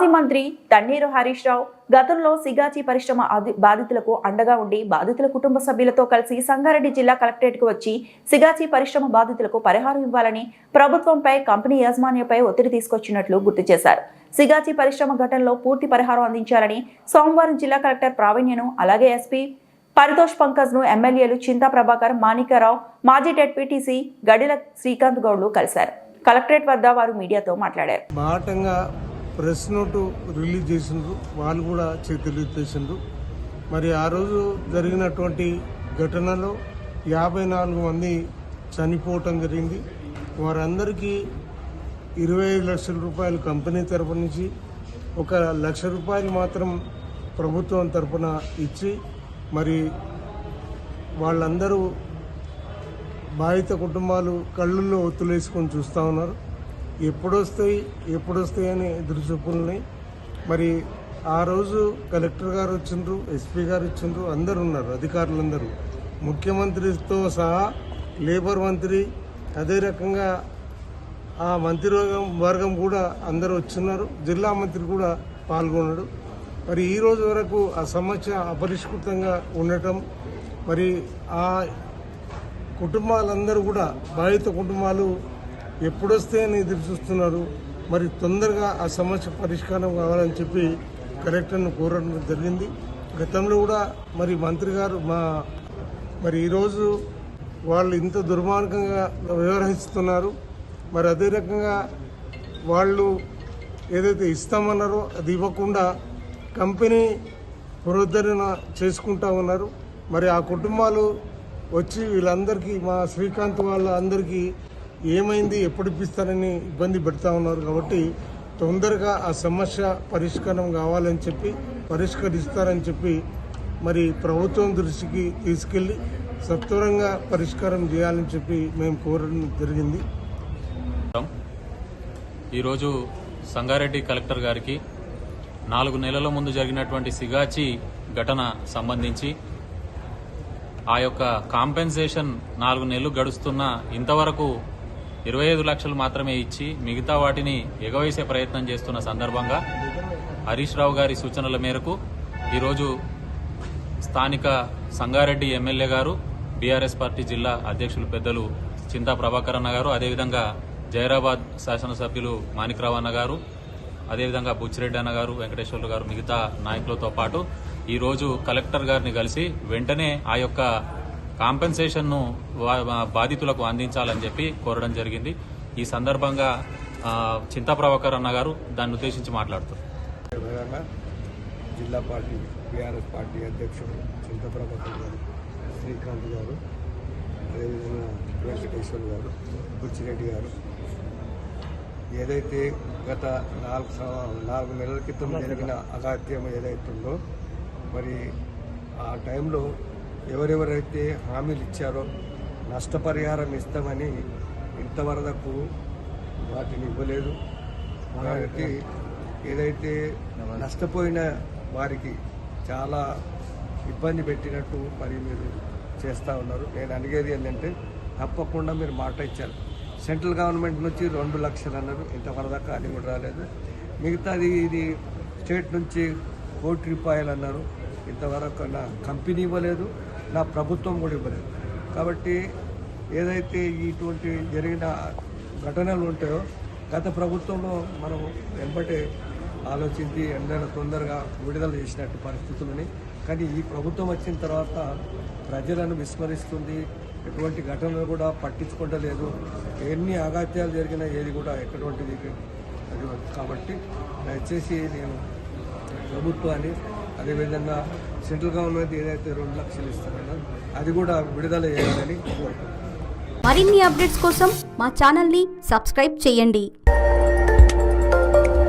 మాజీ మంత్రి తన్నీరు హరీష్ రావు గతంలో సిగాచి పరిశ్రమ బాధితులకు అండగా ఉండి బాధితుల కుటుంబ సభ్యులతో కలిసి సంగారెడ్డి జిల్లా కలెక్టరేట్కు వచ్చి సిగాచి పరిశ్రమ బాధితులకు పరిహారం ఇవ్వాలని ప్రభుత్వంపై కంపెనీ యాజమాన్యంపై ఒత్తిడి తీసుకొచ్చినట్లు గుర్తు చేశారు. సిగాచి పరిశ్రమ ఘటనలో పూర్తి పరిహారం అందించాలని సోమవారం జిల్లా కలెక్టర్ ప్రావీణ్యను అలాగే ఎస్పీ పరితోష్ పంకజ్ ను ఎమ్మెల్యేలు చింతా ప్రభాకర్, మాణిక్యరావు, మాజీ డిప్యూటీసీ గడిల శ్రీకాంత్ గౌడ్లు కలిశారు. కలెక్టరేట్ వద్ద వారు మీడియాతో మాట్లాడారు. ప్రెస్ నోటు రిలీజ్ చేసిండ్రు, వాళ్ళు కూడా తెలియజేసిండ్రు. మరి ఆ రోజు జరిగినటువంటి ఘటనలో 54 మంది చనిపోవటం జరిగింది. వారందరికీ 25 లక్షల రూపాయలు కంపెనీ తరపు నుంచి, 1 లక్ష రూపాయలు మాత్రం ప్రభుత్వం తరపున ఇచ్చి మరి వాళ్ళందరూ బాధిత కుటుంబాలు కళ్ళల్లో ఒత్తులేసుకొని చూస్తూ ఉన్నారు. ఎప్పుడొస్తాయి అని ఎదురుచూపులున్నాయి. మరి ఆ రోజు కలెక్టర్ గారు వచ్చిండ్రు, ఎస్పీ గారు వచ్చిండ్రు, అందరు ఉన్నారు, అధికారులందరూ, ముఖ్యమంత్రితో సహా లేబర్ మంత్రి, అదే రకంగా ఆ మంత్రివర్గం కూడా అందరూ వచ్చిన్నారు. జిల్లా మంత్రి కూడా పాల్గొన్నాడు. మరి ఈ రోజు వరకు ఆ సమస్య అపరిష్కృతంగా ఉండటం, మరి ఆ కుటుంబాలందరూ కూడా బాధిత కుటుంబాలు ఎప్పుడొస్తే అని ఎదురు చూస్తున్నారు. మరి తొందరగా ఆ సమస్య పరిష్కారం కావాలని చెప్పి కలెక్టర్ను కోరడం జరిగింది. గతంలో కూడా మరి మంత్రి గారు మరి ఈరోజు వాళ్ళు ఇంత దుర్మార్గంగా వ్యవహరిస్తున్నారు. మరి అదే రకంగా వాళ్ళు ఏదైతే ఇస్తామన్నారో అది ఇవ్వకుండా కంపెనీ పునరుద్ధరణ చేసుకుంటా ఉన్నారు. మరి ఆ కుటుంబాలు వచ్చి వీళ్ళందరికీ, మా శ్రీకాంత్ వాళ్ళ అందరికీ ఏమైంది, ఎప్పుడు ఇప్పిస్తారని ఇబ్బంది పెడతా ఉన్నారు. కాబట్టి తొందరగా ఆ సమస్య పరిష్కారం కావాలని చెప్పి, పరిష్కరిస్తారని చెప్పి మరి ప్రభుత్వం దృష్టికి తీసుకెళ్లి సత్వరంగా పరిష్కారం చేయాలని చెప్పి మేము కోరడం జరిగింది. ఈరోజు సంగారెడ్డి కలెక్టర్ గారికి 4 నెలల ముందు జరిగినటువంటి సిగాచి ఘటన సంబంధించి ఆ యొక్క కాంపెన్సేషన్ 4 నెలలు గడుస్తున్నా ఇంతవరకు 25 లక్షలు మాత్రమే ఇచ్చి మిగతా వాటిని ఎగవేసే ప్రయత్నం చేస్తున్న సందర్భంగా హరీష్ రావు గారి సూచనల మేరకు ఈరోజు స్థానిక సంగారెడ్డి ఎమ్మెల్యే గారు, బీఆర్ఎస్ పార్టీ జిల్లా అధ్యక్షులు పెద్దలు చింతా ప్రభాకర్ అన్న గారు, అదేవిధంగా జైరాబాద్ శాసనసభ్యులు మాణిక్యరావు అన్న గారు, అదేవిధంగా బుచ్చిరెడ్డి అన్న గారు, వెంకటేశ్వర్లు గారు, మిగతా నాయకులతో పాటు ఈరోజు కలెక్టర్ గారిని కలిసి వెంటనే ఆ యొక్క కాంపెన్సేషన్ను బాధితులకు అందించాలని చెప్పి కోరడం జరిగింది. ఈ సందర్భంగా చింతా ప్రభాకర్ అన్న గారు దాన్ని ఉద్దేశించి మాట్లాడుతారు. జిల్లా పార్టీ బీఆర్ఎస్ పార్టీ అధ్యక్షుడు చింతా ప్రభాకర్ గారు, శ్రీకాంత్ గారు, అదేవిధంగా వెంకటేశ్వర్లు గారు, బుచ్చిరెడ్డి గారు, ఏదైతే గత 4 నెలల క్రితం జరిగిన అగాత్యం ఏదైతుందో మరి ఆ టైంలో ఎవరెవరైతే హామీలు ఇచ్చారో నష్టపరిహారం ఇస్తామని ఇంతవరకు వాటిని ఇవ్వలేదు. కాబట్టి ఏదైతే నష్టపోయిన వారికి చాలా ఇబ్బంది పెట్టినట్టు మరి మీరు చేస్తూ ఉన్నారు. నేను అడిగేది ఏంటంటే తప్పకుండా మీరు మాట ఇచ్చారు. సెంట్రల్ గవర్నమెంట్ నుంచి 2 లక్షలు అన్నారు, ఇంతవరదాకా అది కూడా రాలేదు. మిగతాది ఇది స్టేట్ నుంచి 1 కోటి రూపాయలు అన్నారు, ఇంతవరకు నా కంపెనీ ఇవ్వలేదు, నా ప్రభుత్వం కూడా ఇవ్వలేదు. కాబట్టి ఏదైతే ఇటువంటి జరిగిన ఘటనలు ఉంటాయో గత ప్రభుత్వంలో మనం వెంబటే ఆలోచించి ఎందైనా తొందరగా విడుదల చేసినట్టు పరిస్థితులని, కానీ ఈ ప్రభుత్వం వచ్చిన తర్వాత ప్రజలను విస్మరిస్తుంది. ఎటువంటి ఘటనలు కూడా పట్టించుకోవట్లేదు. ఎన్ని అగాత్యాలు జరిగినా ఏది కూడా ఎటువంటిది. కాబట్టి దయచేసి నేను ప్రభుత్వాన్ని, అదేవిధంగా సెంట్రల్ గవర్నమెంట్ ఏదైతే 2 లక్షలు ఇస్తారో అది కూడా విడుదల చేయాలని కోరుకుంటున్నాను. మరిన్ని అప్డేట్స్ కోసం మా ఛానల్ని సబ్స్క్రైబ్ చేయండి.